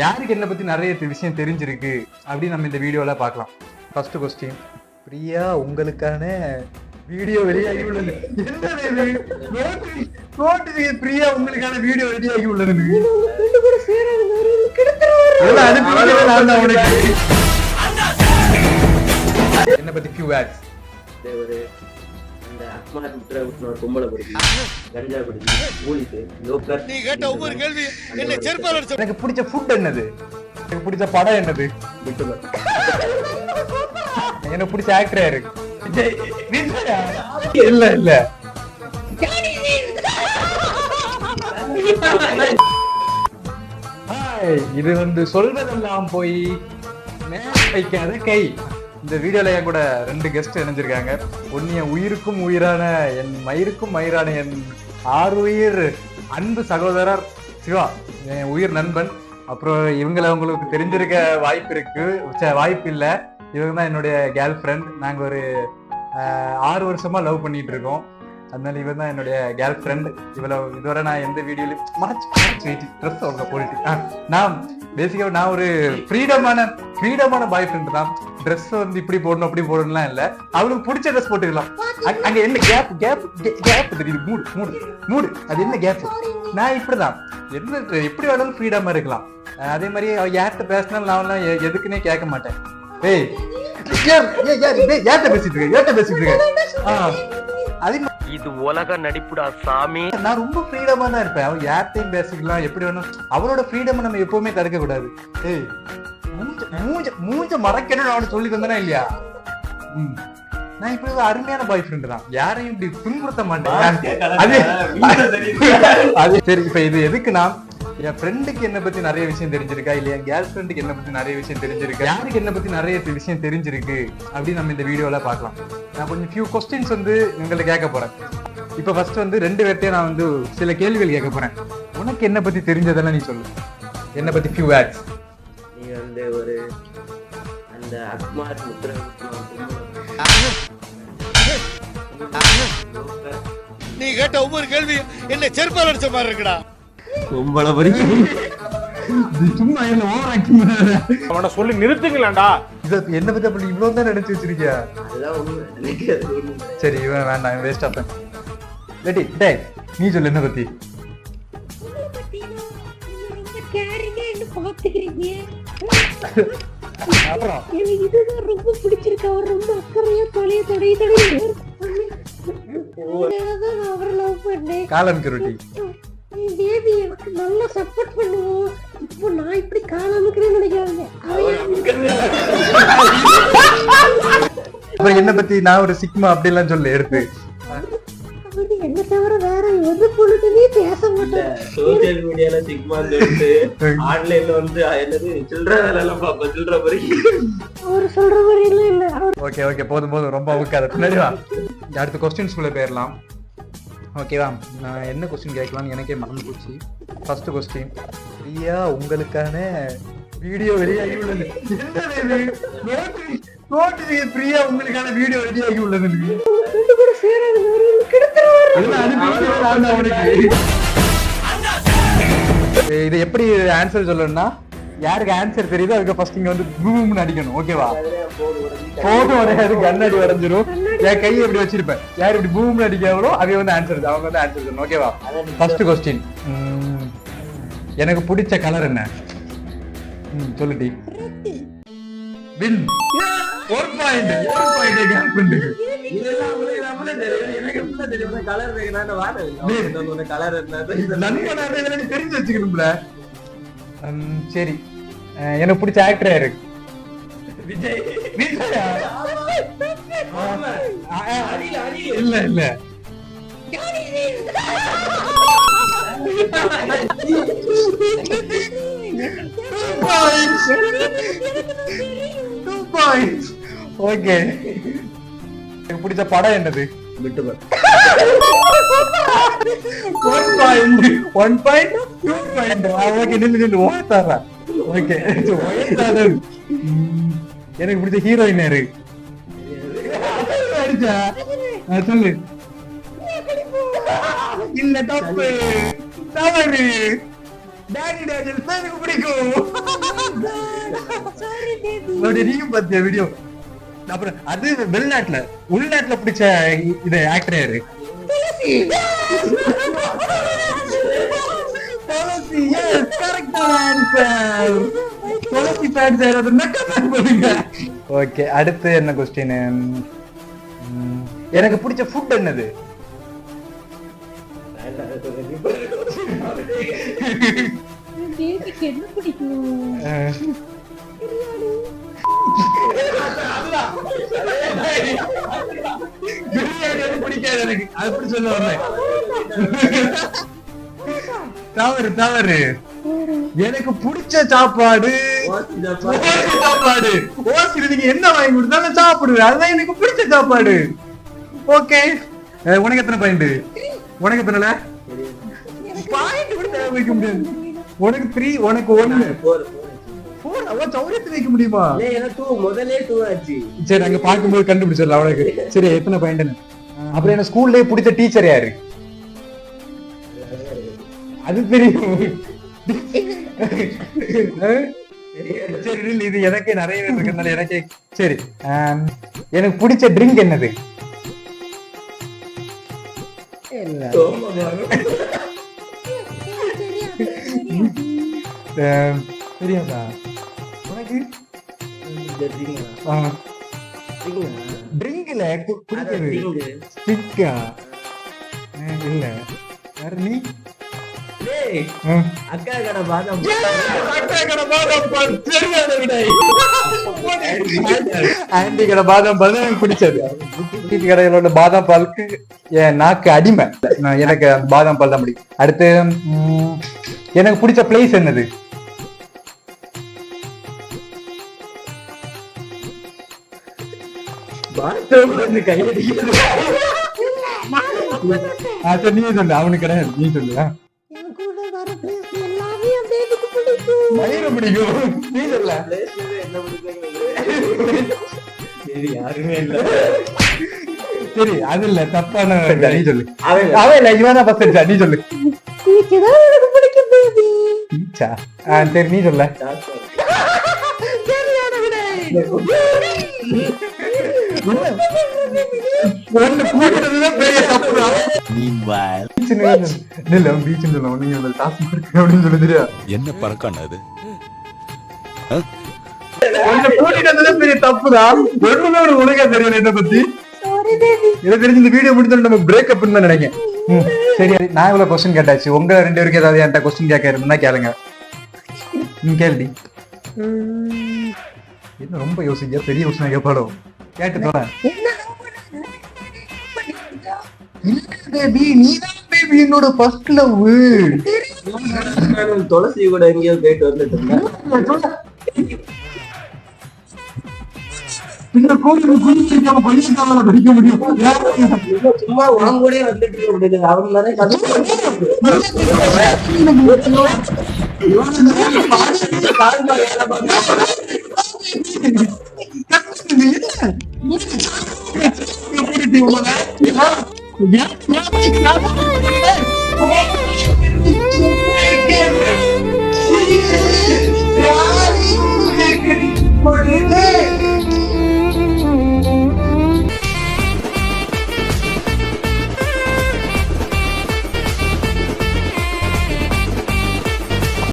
யாருக்கு என்ன பத்தி நிறைய விஷயம் தெரிஞ்சிருக்கு அப்படின்னு நம்ம இந்த வீடியோல பார்க்கலாம். ஃபர்ஸ்ட் கொஸ்டின், பிரியா உங்களுக்கான வீடியோ வெளியாகி உள்ளது. பிரியா உங்களுக்கான வீடியோ வெளியாகி உள்ளது. என்ன பத்தி few words. எனக்கு பிடிச்ச ஃபுட் என்னது? எனக்கு பிடிச்ச படம் என்னது? எனக்கு பிடிச்ச ஆக்டர் யாரு? இல்ல இல்ல இது வந்து சொல்வதெல்லாம் போய் வைக்காத கை. இந்த வீடியோல என் கூட 2 கெஸ்ட் இணைஞ்சிருக்காங்க. ஒன்னு என் உயிருக்கும் உயிரான, என் மயிருக்கும் மயிரான, என் 6 உயிர் அன்பு சகோதரர் சிவா, என் உயிர் நண்பன். அப்புறம் இவங்களை உங்களுக்கு தெரிஞ்சிருக்க வாய்ப்பு இல்லை. இவங்க தான் என்னுடைய கேர்ள் ஃப்ரெண்ட். நாங்கள் ஒரு 6 வருஷமா லவ் பண்ணிட்டு இருக்கோம். அதனால இவன் தான் என்னுடைய கேர்ள் ஃப்ரெண்ட். இதுவரை நான் எந்த வீடியோலையும் ட்ரெஸ் அவங்க போயிட்டு நான் பேசிக்காக நான் ஒரு ஃப்ரீடமான பாய் ஃப்ரெண்ட் தான். ட்ரெஸ் வந்து இப்படி போடணும் அப்படி போடணும்லாம் இல்லை. அவளுக்கு பிடிச்ச ட்ரெஸ் போட்டுக்கலாம். அங்க என்ன கேப் தெரியுது? மூடு அது என்ன கேப்? நான் இப்படிதான் எப்படி வேணாலும் ஃப்ரீடமா இருக்கலாம். அதே மாதிரி அவ யார்கிட்ட பேசினாலும் நான் எதுக்குன்னே கேட்க மாட்டேன். ஏய் யார்கிட்ட பேசிட்டு இருக்க? இது உலக நடிப்புடா சாமி. நான் ரொம்ப ஃப்ரீடமா தான் இருப்பேன். அவன் யார்ட்டையும் பேசிக்கலாம், எப்படி வேணும். அவரோட ஃப்ரீடம் நம்ம எப்பவுமே தடுக்க கூடாது. ஏய் மூஞ்ச மறைக்கணும்னு அவனை சொல்லி தந்தானே இல்லையா? நான் இப்படி ஒரு அருமையான பாய் ஃப்ரெண்ட் தான். யாரையும் இப்படி துன்புறுத்த மாட்டேன். அது சரி. இப்ப இது எதுக்குன்னா, என் ஃப்ரெண்டுக்கு என்ன பத்தி நிறைய விஷயம் தெரிஞ்சிருக்கா, இல்ல என் கேர்ள் ஃப்ரெண்டுக்கு என்ன பத்தி நிறைய விஷயம் தெரிஞ்சிருக்கா, யாருக்கு என்ன பத்தி நிறைய விஷயம் தெரிஞ்சிருக்கு அப்படின்னு நம்ம இந்த வீடியோல பார்க்கலாம். நான் கொஞ்சம் few questions வந்து உங்கள்ட்ட கேட்க போறேன். இப்ப ஃபர்ஸ்ட் வந்து 2 பேர்ட்டையும் நான் வந்து சில கேள்விகள் கேட்க போறேன். உனக்கு என்ன பத்தி தெரிஞ்சதெல்லாம் நீ சொல்லு. என்ன பத்தி few words. நீ வந்து ஒரு அந்த அக்மார் முத்ரா நீ கேட்ட ஒவ்வொரு கேள்வி என்ன செருப்பால் அடிச்ச மாதிரி இருக்குடா. கும்பல வரைக்கும் சும்மா என்ன ஓவர் ஆக்டிங் பண்ணாத. அவன சொல்லி நிறுத்துங்களேன்டா. இத என்ன பத்தி அப்படி இவ்வளவு தான் நினைச்சு வச்சிருக்கியா? அதெல்லாம் ஒண்ணு. சரி இவன் வேண்டாம், வேஸ்ட் ஆப்பேன். ரெடி டேய், நீ சொல்லு என்ன பத்தி. அப்புறம் எனக்கு இதுதான் ரொம்ப பிடிச்சிருக்கு. அவர் ரொம்ப அக்கறையா தொடைய அவர் லவ் பண்ணேன். காலன் கருட்டி பேபி எனக்கு நல்லா சப்போர்ட் பண்ணுவோம். இப்போ நான் இப்படி காலாமுக்கிறேன்னு நினைக்காதீங்க. அப்புறம் என்ன பத்தி நான் ஒரு சிக்மா அப்படி எல்லாம் சொல்லு எடுத்து. அவரு என்ன தவிர வேற எது பொழுதுமே பேச மாட்டேன். சோசியல் மீடியால சிக்மா சொல்லிட்டு ஆன்லைன்ல வந்து என்னது சில்ட்ரன் எல்லாம் பாப்பா சில்ட்ரன் மாதிரி அவர் சொல்ற மாதிரி இல்ல. ஓகே ஓகே போதும் ரொம்ப அவுக்காத. பின்னாடி வா. அடுத்த கொஸ்டின்ஸ்குள்ள போயிடலாம். ஓகேவா? நான் என்ன கொஸ்டின் கேட்கலாம்னு எனக்கே மறந்து போச்சு. ஃபர்ஸ்ட் கொஸ்டின், பிரியா உங்களுக்கான வீடியோ வெளியாகி உள்ளது. பிரியா உங்களுக்கான வீடியோ வெளியாகி உள்ளது. இது எப்படி ஆன்சர் சொல்லணும்னா, யாருக்கு ஆன்சர் தெரியுதோ அதுக்கு ஃபர்ஸ்ட் இங்க வந்து பூம்னு அடிக்கணும். ஓகேவா? போதும் உடையாது, கண்ணாடி உடஞ்சிரும். என் கையை எப்படி வச்சிருப்பேன், யார் இப்படி பூம்னு அடிக்காங்களோ அதே வந்து ஆன்சர், அவங்க வந்து ஆன்சர் சொல்லணும். ஓகேவா? ஃபர்ஸ்ட் கொஸ்டின், எனக்கு பிடிச்ச கலர் என்ன? சொல்லுடி. வின். ஒரு பாயிண்ட் கேப் பண்ணு. கலர் தெரிஞ்சு வச்சுக்கணும்ல. சரி, எனக்கு பிடிச்ச ஆக்டர் யாரு? விஜய். இல்ல இல்ல ஓகே. எனக்கு பிடிச்ச படம் என்னது? எனக்கு பிடிச்ச ஹீரோயின் யாரு? சொல்லு. இல்ல தப்பு, தவறு. டாடி டாடி எனக்கு பிடிக்கும். அப்படி நீயும் பாத்தியா வீடியோ? அப்புறம் அது வெளிநாட்டுல, உள்நாட்டுல பிடிச்ச இது ஆக்டர் யாரு? துளசி. Yes, correct answer. துளசி fans யாராவது comment பண்ணுங்க. ஓகே, அடுத்து என்ன क्वेश्चन? எனக்கு பிடிச்ச ஃபுட் என்னது? பேபிக்கு என்ன பிடிக்கும்? பிரியாணி பிடிக்காது எனக்கு, அப்படி சொல்ல வரேன். தவறு தவறு. எனக்கு பிடிச்ச சாப்பாடு சாப்பாடு. ஓசி நீங்க என்ன வாங்கி கொடுத்தாலும் சாப்பிடுவேன், அதுதான் எனக்கு பிடிச்ச சாப்பாடு. ஓகே, உனக்கு எத்தனை பாயிண்ட்? உனக்கு எத்தனை பாயிண்ட் கூட வைக்க முடியாது. உனக்கு 3, உனக்கு 1. 4 அவ சௌரியத்தை வைக்க முடியுமா? முதலே 2 ஆச்சு. சரி, அங்க பாக்கும்போது கண்டுபிடிச்சிடலாம் உனக்கு. சரி, எத்தனை பாயிண்ட்? அப்புறம் என்ன ஸ்கூல்ல பிடிச்ச டீச்சர் யாரு? அது தெரியும். சரி, இது எனக்கு நிறைய பேர் இருக்கிறதுனால எனக்கு. சரி, எனக்கு பிடிச்ச ட்ரிங்க் என்னது? தெரியாதா உனக்கு? ட்ரிங்க்ல குடிக்கிறது ஸ்டிக்கா? இல்ல, வேற நீ? அக்கா கடை பாதாம் ஆண்டி கடை பாதாம் பால் எனக்கு பிடிச்சது. வீட்டு கடைகளோட பாதாம் பாலுக்கு என் நாக்கு அடிமை. எனக்கு பாதாம் பால் தான் பிடிக்கும். அடுத்து எனக்கு பிடிச்ச பிளேஸ் என்னது? நீ சொல்லு, அவனுக்கு கிடையாது, நீ சொல்லு. என் கூட வர பிளேஸ் எல்லாமே என் பேபிக்கு பிடிக்கும். மயிரை பிடிக்கும், நீ சொல்ல. யாருமே இல்ல. சரி, அது இல்ல, தப்பான நீ சொல்லு. அவன் இல்ல, இவன் தான் ஃபர்ஸ்ட். நீ சொல்லு. இதுதான் எனக்கு பிடிக்கும் பேபி. பீச்சா? சரி, நீ சொல்ல. சரியான விடை. ஒண்ணு கூட்டினதுதான் பெரிய தப்பு. என்ன பறக்கான அது? பெரிய தப்புதான். ஒண்ணுமே ஒரு உலக தெரியும் என்ன பத்தி. Sorry baby. எனக்கு தெரிஞ்சு இந்த வீடியோ முடிஞ்சு நம்ம பிரேக்கப் தான் நினைக்கிறேன். சரி, நான் இவ்வளவு கொஸ்டின் கேட்டாச்சு. உங்க 2 பேருக்கு ஏதாவது என்கிட்ட கொஸ்டின் கேட்க இருந்தா கேளுங்க. கேள்வி என்ன ரொம்ப யோசிக்க பெரிய கொஸ்டின் கேட்பாடும். கேட்டு தோறேன். பேபி, நீதான் பேபி என்னோட ஃபர்ஸ்ட் லவ். துளசி கூட எங்கேயோ போயிட்டு வந்துட்டு இருந்தேன். இந்த கோயில் படிக்க முடியும். சும்மா உன் கூட வந்துட்டு இருந்தது. அவன் தானே கதை